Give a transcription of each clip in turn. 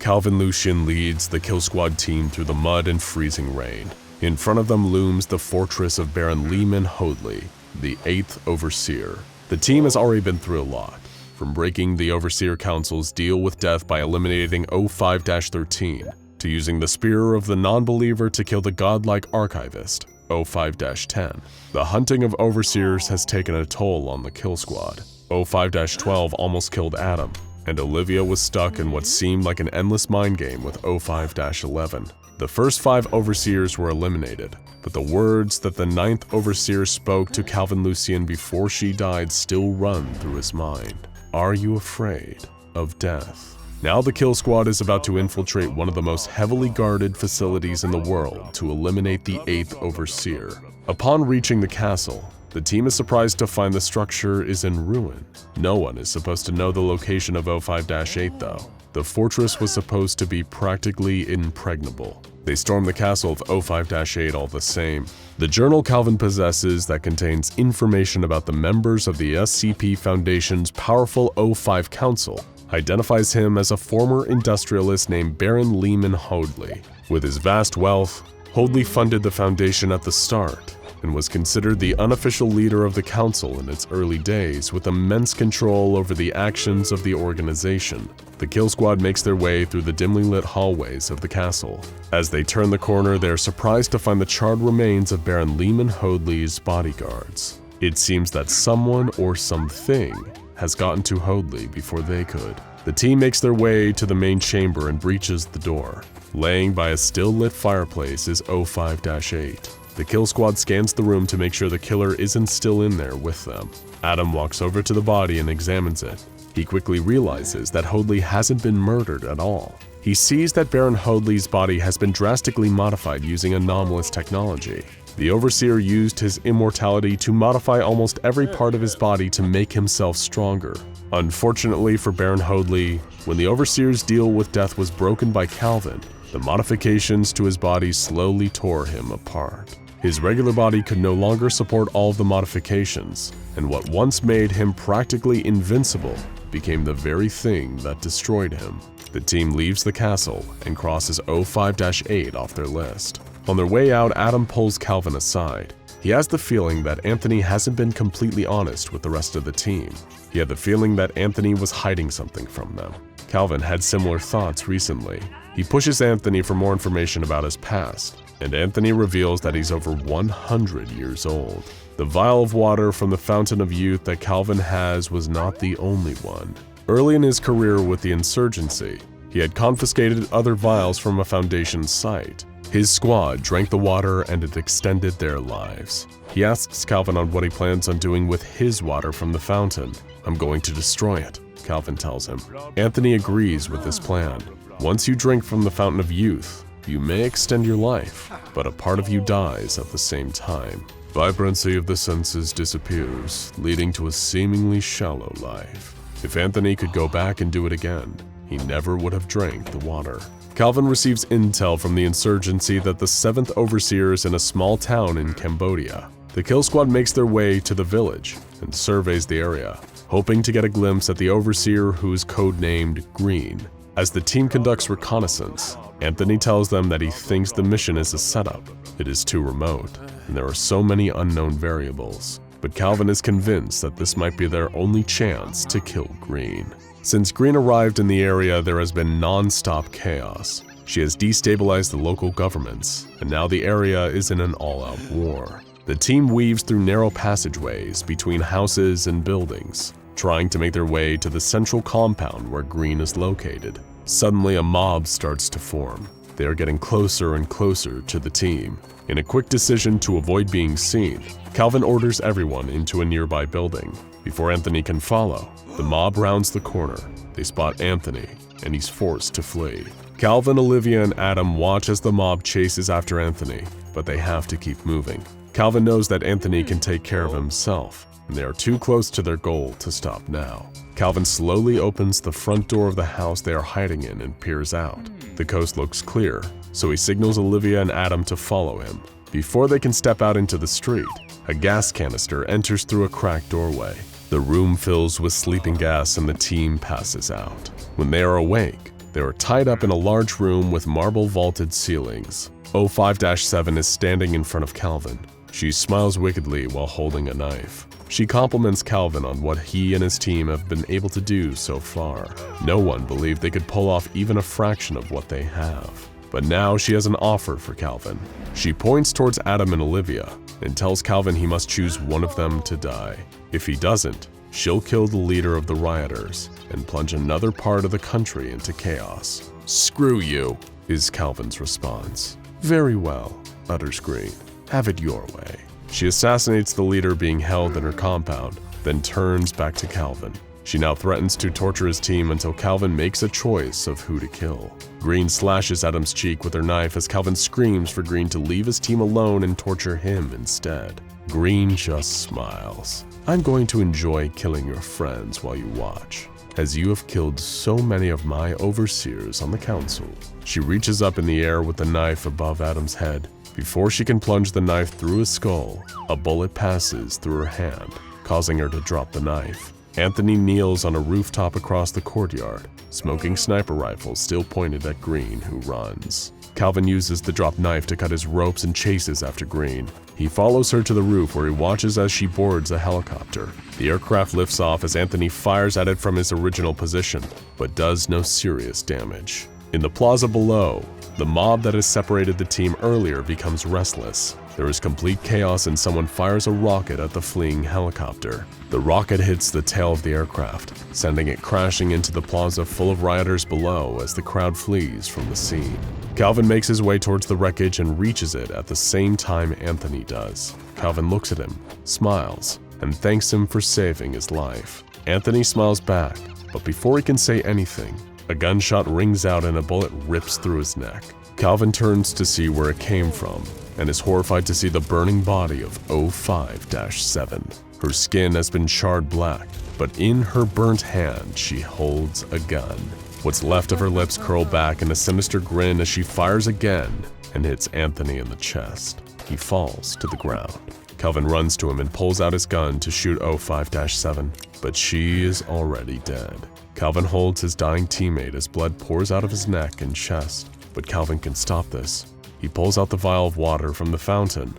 Calvin Lucien leads the kill squad team through the mud and freezing rain. In front of them looms the fortress of Baron Lehman Hoadley, the 8th Overseer. The team has already been through a lot, from breaking the Overseer Council's deal with death by eliminating 05-13, to using the Spear of the Non-Believer to kill the godlike archivist, 05-10. The hunting of Overseers has taken a toll on the kill squad. 05-12 almost killed Adam, and Olivia was stuck in what seemed like an endless mind game with 05-11. The first 5 Overseers were eliminated, but the words that the 9th Overseer spoke to Calvin Lucien before she died still run through his mind. Are you afraid of death? Now the kill squad is about to infiltrate one of the most heavily guarded facilities in the world to eliminate the 8th Overseer. Upon reaching the castle, the team is surprised to find the structure is in ruin. No one is supposed to know the location of 05-8 though. The fortress was supposed to be practically impregnable. They storm the castle of 05-8 all the same. The journal Calvin possesses that contains information about the members of the SCP Foundation's powerful 05 Council identifies him as a former industrialist named Baron Lehman Hoadley. With his vast wealth, Hoadley funded the Foundation at the start and was considered the unofficial leader of the council in its early days, with immense control over the actions of the organization. The kill squad makes their way through the dimly lit hallways of the castle. As they turn the corner, they are surprised to find the charred remains of Baron Lehman Hoadley's bodyguards. It seems that someone or something has gotten to Hoadley before they could. The team makes their way to the main chamber and breaches the door. Laying by a still-lit fireplace is 05-8. The kill squad scans the room to make sure the killer isn't still in there with them. Adam walks over to the body and examines it. He quickly realizes that Hoadley hasn't been murdered at all. He sees that Baron Hoadley's body has been drastically modified using anomalous technology. The Overseer used his immortality to modify almost every part of his body to make himself stronger. Unfortunately for Baron Hoadley, when the Overseer's deal with death was broken by Calvin, the modifications to his body slowly tore him apart. His regular body could no longer support all of the modifications, and what once made him practically invincible became the very thing that destroyed him. The team leaves the castle and crosses 05-8 off their list. On their way out, Adam pulls Calvin aside. He has the feeling that Anthony hasn't been completely honest with the rest of the team. He had the feeling that Anthony was hiding something from them. Calvin had similar thoughts recently. He pushes Anthony for more information about his past, and Anthony reveals that he's over 100 years old. The vial of water from the Fountain of Youth that Calvin has was not the only one. Early in his career with the insurgency, he had confiscated other vials from a Foundation site. His squad drank the water and it extended their lives. He asks Calvin on what he plans on doing with his water from the fountain. "I'm going to destroy it," Calvin tells him. Anthony agrees with this plan. Once you drink from the Fountain of Youth, you may extend your life, but a part of you dies at the same time. Vibrancy of the senses disappears, leading to a seemingly shallow life. If Anthony could go back and do it again, he never would have drank the water. Calvin receives intel from the insurgency that the 7th Overseer is in a small town in Cambodia. The kill squad makes their way to the village and surveys the area, hoping to get a glimpse at the Overseer, who is codenamed Green. As the team conducts reconnaissance, Anthony tells them that he thinks the mission is a setup. It is too remote, and there are so many unknown variables. But Calvin is convinced that this might be their only chance to kill Green. Since Green arrived in the area, there has been non-stop chaos. She has destabilized the local governments, and now the area is in an all-out war. The team weaves through narrow passageways between houses and buildings, trying to make their way to the central compound where Green is located. Suddenly, a mob starts to form. They are getting closer and closer to the team. In a quick decision to avoid being seen, Calvin orders everyone into a nearby building. Before Anthony can follow, the mob rounds the corner. They spot Anthony, and he's forced to flee. Calvin, Olivia, and Adam watch as the mob chases after Anthony, but they have to keep moving. Calvin knows that Anthony can take care of himself, and they are too close to their goal to stop now. Calvin slowly opens the front door of the house they are hiding in and peers out. The coast looks clear, so he signals Olivia and Adam to follow him. Before they can step out into the street, a gas canister enters through a cracked doorway. The room fills with sleeping gas and the team passes out. When they are awake, They are tied up in a large room with marble-vaulted ceilings. 05-7 is standing in front of Calvin. She smiles wickedly while holding a knife. She compliments Calvin on what he and his team have been able to do so far. No one believed they could pull off even a fraction of what they have. But now she has an offer for Calvin. She points towards Adam and Olivia and tells Calvin he must choose one of them to die. If he doesn't, she'll kill the leader of the rioters and plunge another part of the country into chaos. "Screw you," is Calvin's response. "Very well," utters Green. "Have it your way." She assassinates the leader being held in her compound, then turns back to Calvin. She now threatens to torture his team until Calvin makes a choice of who to kill. Green slashes Adam's cheek with her knife as Calvin screams for Green to leave his team alone and torture him instead. Green just smiles. "I'm going to enjoy killing your friends while you watch, as you have killed so many of my overseers on the council." She reaches up in the air with the knife above Adam's head. Before she can plunge the knife through his skull, a bullet passes through her hand, causing her to drop the knife. Anthony kneels on a rooftop across the courtyard, smoking sniper rifles still pointed at Green, who runs. Calvin uses the dropped knife to cut his ropes and chases after Green. He follows her to the roof where he watches as she boards a helicopter. The aircraft lifts off as Anthony fires at it from his original position, but does no serious damage. In the plaza below, the mob that has separated the team earlier becomes restless. There is complete chaos and someone fires a rocket at the fleeing helicopter. The rocket hits the tail of the aircraft, sending it crashing into the plaza full of rioters below as the crowd flees from the scene. Calvin makes his way towards the wreckage and reaches it at the same time Anthony does. Calvin looks at him, smiles, and thanks him for saving his life. Anthony smiles back, but before he can say anything, a gunshot rings out and a bullet rips through his neck. Calvin turns to see where it came from and is horrified to see the burning body of 05-7. Her skin has been charred black, but in her burnt hand she holds a gun. What's left of her lips curl back in a sinister grin as she fires again and hits Anthony in the chest. He falls to the ground. Calvin runs to him and pulls out his gun to shoot 05-7, but she is already dead. Calvin holds his dying teammate as blood pours out of his neck and chest, but Calvin can stop this. He pulls out the vial of water from the fountain.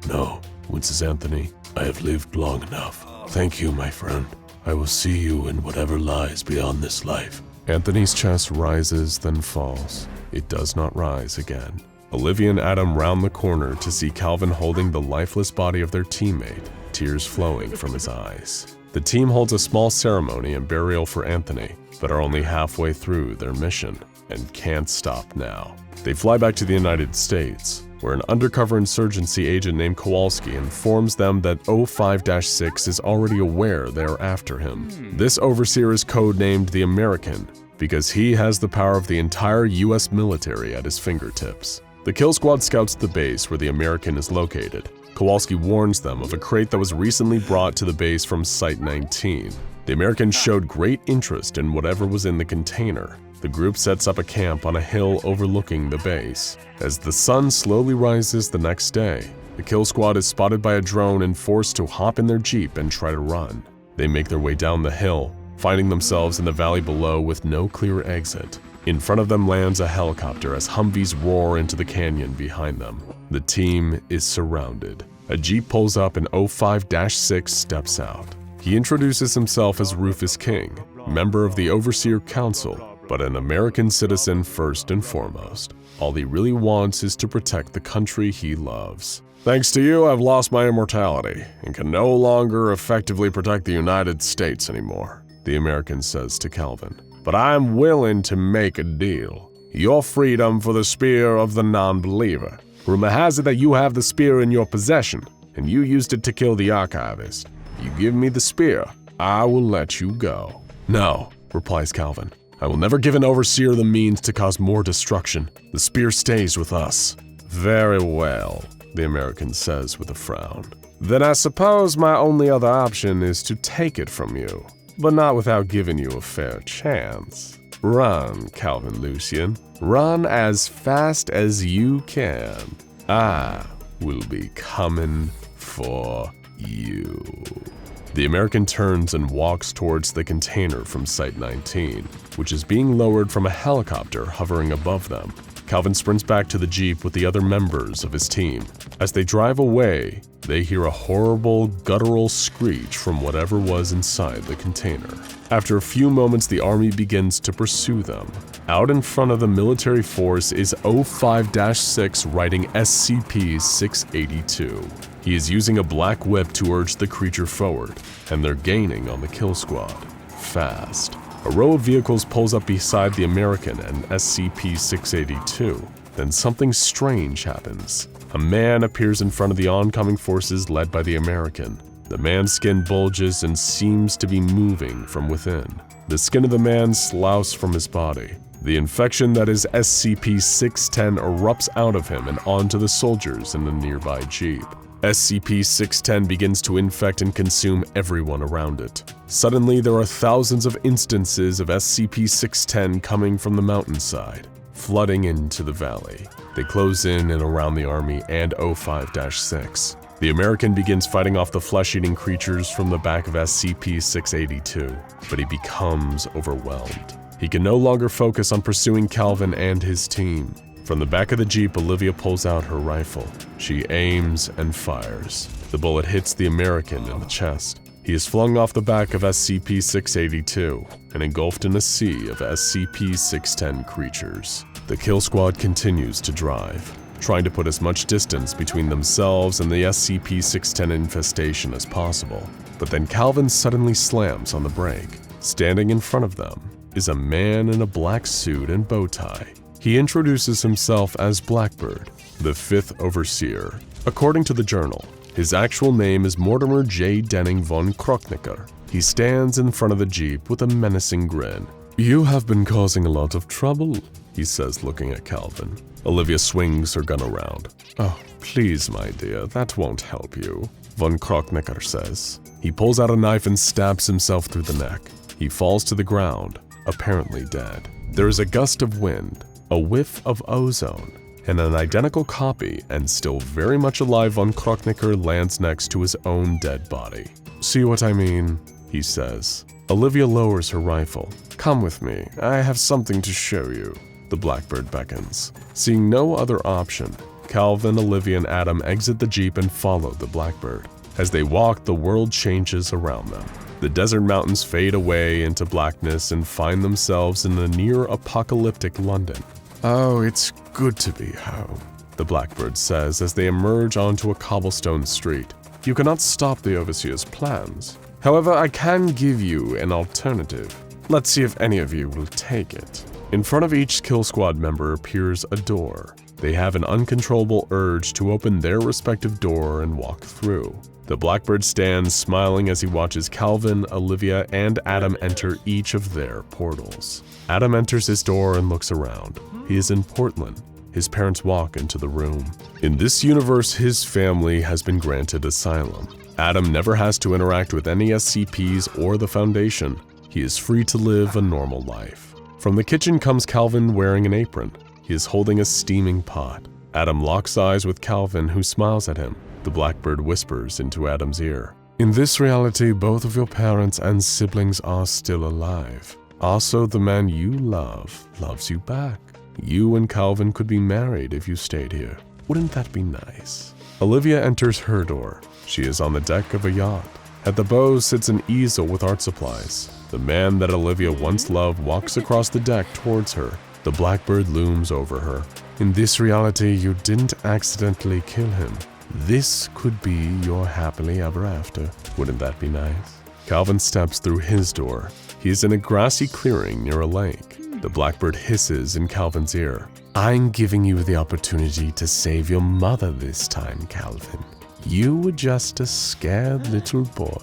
"No," winces Anthony. "I have lived long enough. Thank you, my friend. I will see you in whatever lies beyond this life." Anthony's chest rises, then falls. It does not rise again. Olivia and Adam round the corner to see Calvin holding the lifeless body of their teammate, tears flowing from his eyes. The team holds a small ceremony and burial for Anthony, but are only halfway through their mission and can't stop now. They fly back to the United States, where an undercover insurgency agent named Kowalski informs them that 05-6 is already aware they are after him. This overseer is codenamed the American because he has the power of the entire US military at his fingertips. The kill squad scouts the base where the American is located. Kowalski warns them of a crate that was recently brought to the base from Site 19. The Americans showed great interest in whatever was in the container. The group sets up a camp on a hill overlooking the base. As the sun slowly rises the next day, the kill squad is spotted by a drone and forced to hop in their jeep and try to run. They make their way down the hill, finding themselves in the valley below with no clear exit. In front of them lands a helicopter as Humvees roar into the canyon behind them. The team is surrounded. A jeep pulls up and 05-6 steps out. He introduces himself as Rufus King, member of the Overseer Council, but an American citizen first and foremost. All he really wants is to protect the country he loves. "Thanks to you, I've lost my immortality and can no longer effectively protect the United States anymore," the American says to Calvin. "But I'm willing to make a deal. Your freedom for the spear of the non-believer. Rumor has it that you have the spear in your possession, and you used it to kill the archivist. You give me the spear, I will let you go." "No," replies Calvin. "I will never give an overseer the means to cause more destruction. The spear stays with us." "Very well," the American says with a frown. "Then I suppose my only other option is to take it from you, but not without giving you a fair chance. Run, Calvin Lucien. Run as fast as you can. I will be coming for you." The American turns and walks towards the container from Site 19, which is being lowered from a helicopter hovering above them. Calvin sprints back to the Jeep with the other members of his team. As they drive away, they hear a horrible, guttural screech from whatever was inside the container. After a few moments, the army begins to pursue them. Out in front of the military force is 05-6 riding SCP-682. He is using a black whip to urge the creature forward, and they're gaining on the kill squad. Fast. A row of vehicles pulls up beside the American and SCP-682. Then something strange happens. A man appears in front of the oncoming forces led by the American. The man's skin bulges and seems to be moving from within. The skin of the man sloughs from his body. The infection that is SCP-610 erupts out of him and onto the soldiers in the nearby Jeep. SCP-610 begins to infect and consume everyone around it. Suddenly, there are thousands of instances of SCP-610 coming from the mountainside, flooding into the valley. They close in and around the army and 05-6. The American begins fighting off the flesh-eating creatures from the back of SCP-682, but he becomes overwhelmed. He can no longer focus on pursuing Calvin and his team. From the back of the Jeep, Olivia pulls out her rifle. She aims and fires. The bullet hits the American in the chest. He is flung off the back of SCP-682 and engulfed in a sea of SCP-610 creatures. The kill squad continues to drive, trying to put as much distance between themselves and the SCP-610 infestation as possible. But then Calvin suddenly slams on the brake. Standing in front of them is a man in a black suit and bow tie. He introduces himself as Blackbird, the 5th Overseer. According to the journal, his actual name is Mortimer J. Denning von Krocknicker. He stands in front of the Jeep with a menacing grin. "You have been causing a lot of trouble," he says, looking at Calvin. Olivia swings her gun around. "Oh, please, my dear, that won't help you," von Krocknicker says. He pulls out a knife and stabs himself through the neck. He falls to the ground, apparently dead. There is a gust of wind, a whiff of ozone, and an identical copy and still very much alive von Krocknicker lands next to his own dead body. "See what I mean?" he says. Olivia lowers her rifle. "Come with me, I have something to show you." The Blackbird beckons. Seeing no other option, Calvin, Olivia, and Adam exit the Jeep and follow the Blackbird. As they walk, the world changes around them. The desert mountains fade away into blackness and find themselves in the near-apocalyptic London. "Oh, it's good to be home," the Blackbird says as they emerge onto a cobblestone street. "You cannot stop the Overseer's plans. However, I can give you an alternative. Let's see if any of you will take it." In front of each kill squad member appears a door. They have an uncontrollable urge to open their respective door and walk through. The Blackbird stands smiling as he watches Calvin, Olivia, and Adam enter each of their portals. Adam enters his door and looks around. He is in Portland. His parents walk into the room. In this universe, his family has been granted asylum. Adam never has to interact with any SCPs or the Foundation. He is free to live a normal life. From the kitchen comes Calvin wearing an apron. He is holding a steaming pot. Adam locks eyes with Calvin, who smiles at him. The Blackbird whispers into Adam's ear. "In this reality, both of your parents and siblings are still alive. Also, the man you love loves you back. You and Calvin could be married if you stayed here. Wouldn't that be nice?" Olivia enters her door. She is on the deck of a yacht. At the bow sits an easel with art supplies. The man that Olivia once loved walks across the deck towards her. The Blackbird looms over her. "In this reality, you didn't accidentally kill him. This could be your happily ever after. Wouldn't that be nice?" Calvin steps through his door. He is in a grassy clearing near a lake. The Blackbird hisses in Calvin's ear. "I'm giving you the opportunity to save your mother this time, Calvin. You were just a scared little boy.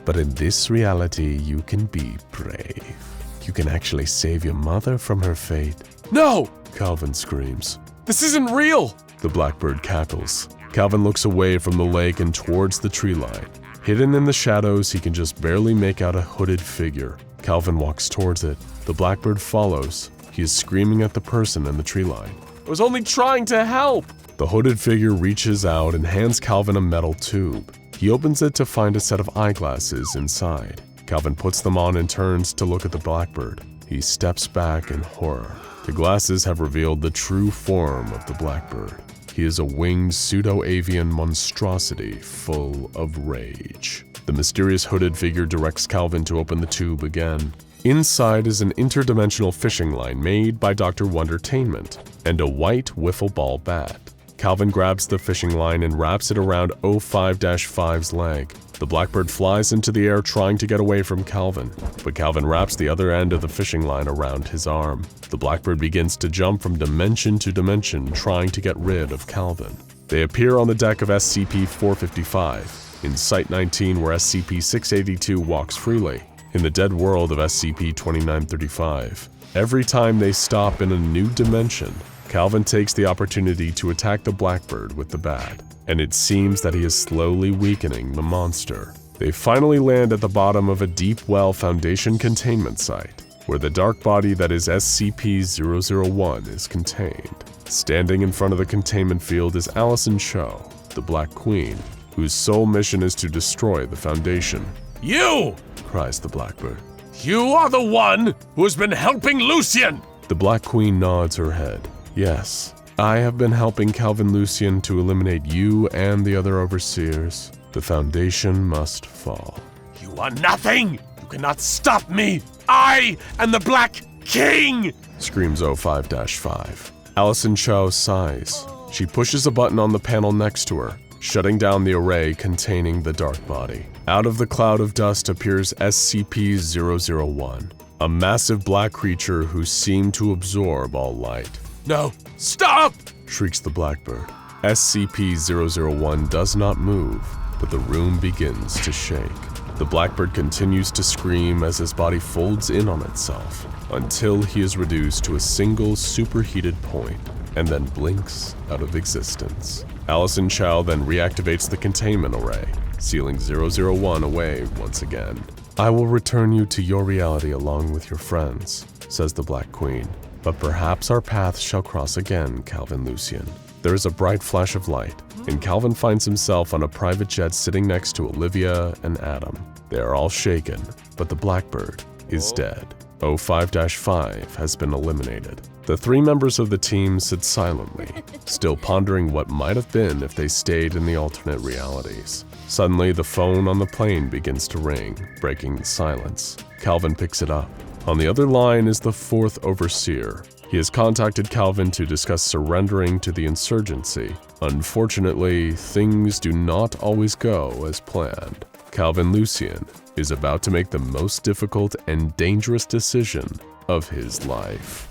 But in this reality, you can be brave. You can actually save your mother from her fate." "No!" Calvin screams. "This isn't real!" The Blackbird cackles. Calvin looks away from the lake and towards the tree line. Hidden in the shadows, he can just barely make out a hooded figure. Calvin walks towards it. The Blackbird follows. He is screaming at the person in the tree line. "I was only trying to help!" The hooded figure reaches out and hands Calvin a metal tube. He opens it to find a set of eyeglasses inside. Calvin puts them on and turns to look at the blackbird. He steps back in horror. The glasses have revealed the true form of the blackbird. He is a winged pseudo-avian monstrosity full of rage. The mysterious hooded figure directs Calvin to open the tube again. Inside is an interdimensional fishing line made by Dr. Wondertainment and a white wiffle ball bat. Calvin grabs the fishing line and wraps it around 05-5's leg. The blackbird flies into the air trying to get away from Calvin, but Calvin wraps the other end of the fishing line around his arm. The blackbird begins to jump from dimension to dimension trying to get rid of Calvin. They appear on the deck of SCP-455, in Site-19 where SCP-682 walks freely, in the dead world of SCP-2935. Every time they stop in a new dimension, Calvin takes the opportunity to attack the blackbird with the bat, and it seems that he is slowly weakening the monster. They finally land at the bottom of a deep well Foundation containment site, where the dark body that is SCP-001 is contained. Standing in front of the containment field is Allison Cho, the Black Queen, whose sole mission is to destroy the Foundation. "You!" cries the blackbird. "You are the one who has been helping Lucien!" The Black Queen nods her head. Yes, I have been helping Calvin Lucien to eliminate you and the other overseers. The Foundation must fall. "You are nothing! You cannot stop me! I am the Black King!" screams 05-5. Allison Cho sighs. She pushes a button on the panel next to her, shutting down the array containing the dark body. Out of the cloud of dust appears SCP-001, a massive black creature who seemed to absorb all light. "No! Stop!" shrieks the blackbird. SCP-001 does not move, but the room begins to shake. The blackbird continues to scream as his body folds in on itself, until he is reduced to a single superheated point, and then blinks out of existence. Allison Chow then reactivates the containment array, sealing 001 away once again. "I will return you to your reality along with your friends," says the Black Queen. "But perhaps our paths shall cross again, Calvin Lucien." There is a bright flash of light, and Calvin finds himself on a private jet sitting next to Olivia and Adam. They are all shaken, but the blackbird is dead. 05-5 has been eliminated. The three members of the team sit silently, still pondering what might have been if they stayed in the alternate realities. Suddenly, the phone on the plane begins to ring, breaking the silence. Calvin picks it up. On the other line is the fourth overseer. He has contacted Calvin to discuss surrendering to the insurgency. Unfortunately, things do not always go as planned. Calvin Lucien is about to make the most difficult and dangerous decision of his life.